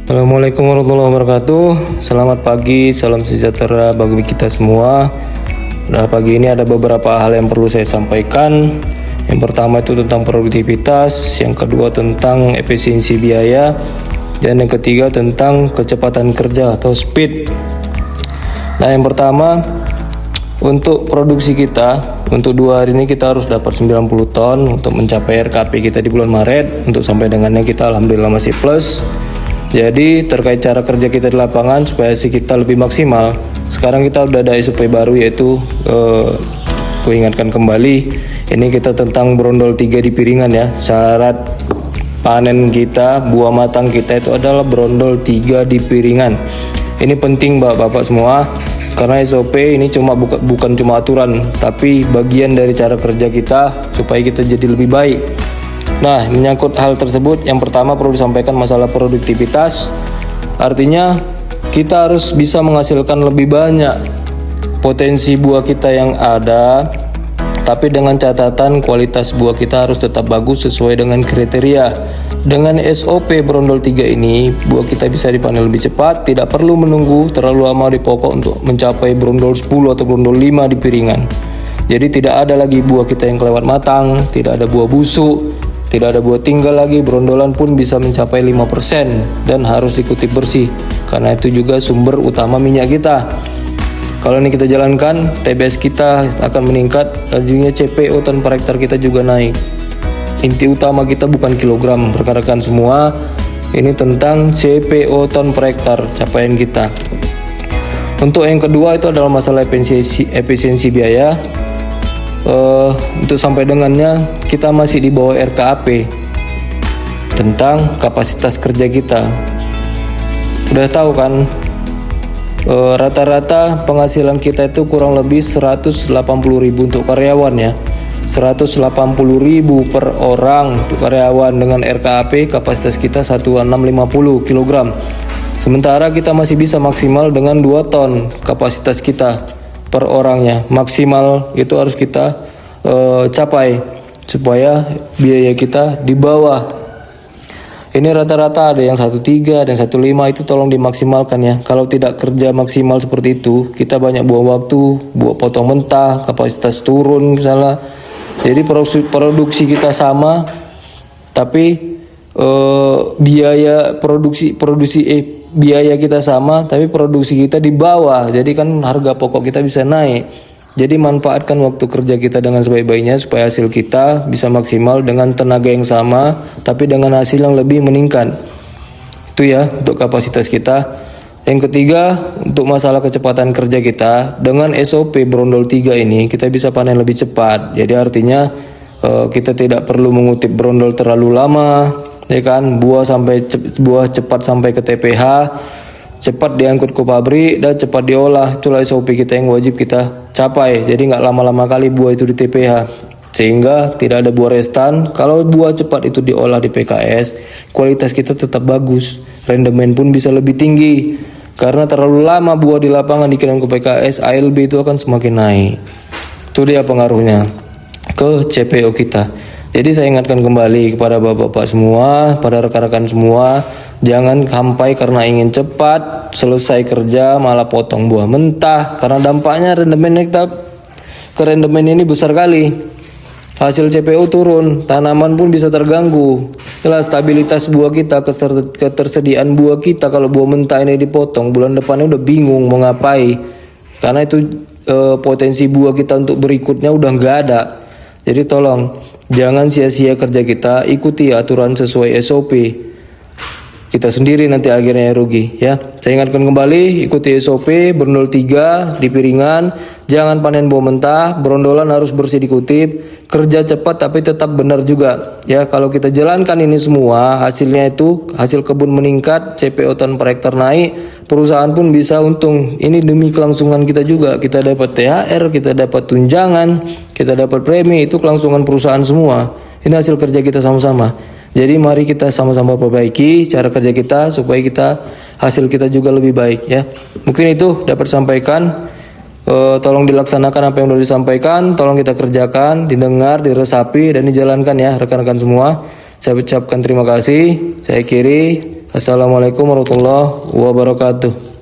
Assalamualaikum warahmatullahi wabarakatuh. Selamat pagi, salam sejahtera bagi kita semua. Nah, pagi ini ada beberapa hal yang perlu saya sampaikan. Yang pertama itu tentang produktivitas, yang kedua tentang efisiensi biaya, dan yang ketiga tentang kecepatan kerja atau speed. Nah, yang pertama untuk produksi kita, untuk 2 hari ini kita harus dapat 90 ton untuk mencapai RKP kita di bulan Maret. Untuk sampai dengannya kita alhamdulillah masih plus. Jadi terkait cara kerja kita di lapangan supaya hasil kita lebih maksimal, sekarang kita udah ada SOP baru, yaitu aku ingatkan kembali, ini kita tentang brondol 3 di piringan ya. Syarat panen kita, buah matang kita itu adalah brondol 3 di piringan. Ini penting bapak-bapak semua, karena SOP ini bukan cuma aturan, tapi bagian dari cara kerja kita supaya kita jadi lebih baik. Nah, menyangkut hal tersebut, yang pertama perlu disampaikan masalah produktivitas. Artinya kita harus bisa menghasilkan lebih banyak potensi buah kita yang ada, tapi dengan catatan kualitas buah kita harus tetap bagus sesuai dengan kriteria. Dengan SOP brondol 3 ini, buah kita bisa dipanen lebih cepat, tidak perlu menunggu terlalu lama di pokok untuk mencapai brondol 10 atau brondol 5 di piringan. Jadi tidak ada lagi buah kita yang kelewat matang, tidak ada buah busuk, tidak ada buah tinggal lagi. Brondolan pun bisa mencapai 5% dan harus dikutip bersih, karena itu juga sumber utama minyak kita. Kalau ini kita jalankan, TBS kita akan meningkat, lajunya CPO ton per hektar kita juga naik. Inti utama kita bukan kilogram, rekan-rekan semua, ini tentang CPO ton per hektar capaian kita. Untuk yang kedua itu adalah masalah efisiensi biaya. Untuk sampai dengannya kita masih di bawah RKAP tentang kapasitas kerja kita. Udah tahu kan, rata-rata penghasilan kita itu kurang lebih 180.000 untuk karyawan ya, 180.000 per orang untuk karyawan. Dengan RKAP kapasitas kita 1650 kg. Sementara kita masih bisa maksimal dengan 2 ton kapasitas kita per orangnya. Maksimal itu harus kita capai supaya biaya kita di bawah. Ini rata-rata ada yang 13, ada yang 15, itu tolong dimaksimalkan ya. Kalau tidak kerja maksimal seperti itu, kita banyak buang waktu, buat potong mentah, kapasitas turun misalnya. Jadi produksi kita sama, tapi biaya biaya kita sama, tapi produksi kita di bawah. Jadi kan harga pokok kita bisa naik. Jadi manfaatkan waktu kerja kita dengan sebaik-baiknya supaya hasil kita bisa maksimal dengan tenaga yang sama, tapi dengan hasil yang lebih meningkat. Itu ya untuk kapasitas kita. Yang ketiga, untuk masalah kecepatan kerja kita, dengan SOP brondol 3 ini kita bisa panen lebih cepat. Jadi artinya kita tidak perlu mengutip brondol terlalu lama, ya kan? Buah cepat sampai ke TPH, cepat diangkut ke pabrik dan cepat diolah. Itulah SOP kita yang wajib kita capai. Jadi nggak lama-lama kali buah itu di TPH, sehingga tidak ada buah restan. Kalau buah cepat itu diolah di PKS, kualitas kita tetap bagus, rendemen pun bisa lebih tinggi. Karena terlalu lama buah di lapangan dikirim ke PKS, ALB itu akan semakin naik. Itu dia pengaruhnya ke CPO kita. Jadi saya ingatkan kembali kepada bapak-bapak semua, pada rekan-rekan semua, jangan sampai karena ingin cepat selesai kerja malah potong buah mentah, karena dampaknya rendemen ini besar kali. Hasil CPO turun, tanaman pun bisa terganggu. Jelas stabilitas buah kita, ketersediaan buah kita, kalau buah mentah ini dipotong, bulan depannya udah bingung mau ngapain. Karena itu potensi buah kita untuk berikutnya udah nggak ada. Jadi tolong jangan sia-sia kerja kita, ikuti aturan sesuai SOP. Kita sendiri nanti akhirnya rugi ya. Saya ingatkan kembali, ikuti SOP brondol 3 di piringan, jangan panen buah mentah, brondolan harus bersih dikutip, kerja cepat tapi tetap benar juga ya. Kalau kita jalankan ini semua, hasilnya itu hasil kebun meningkat, CPO ton per hektar naik, perusahaan pun bisa untung. Ini demi kelangsungan kita juga, kita dapat THR, kita dapat tunjangan, kita dapat premi, itu kelangsungan perusahaan semua. Ini hasil kerja kita sama-sama. Jadi mari kita sama-sama perbaiki cara kerja kita supaya hasil kita juga lebih baik ya. Mungkin itu dapat sampaikan. Tolong dilaksanakan apa yang sudah disampaikan, tolong kita kerjakan, didengar, diresapi dan dijalankan ya rekan-rekan semua. Saya ucapkan terima kasih. Saya akhiri. Assalamualaikum warahmatullahi wabarakatuh.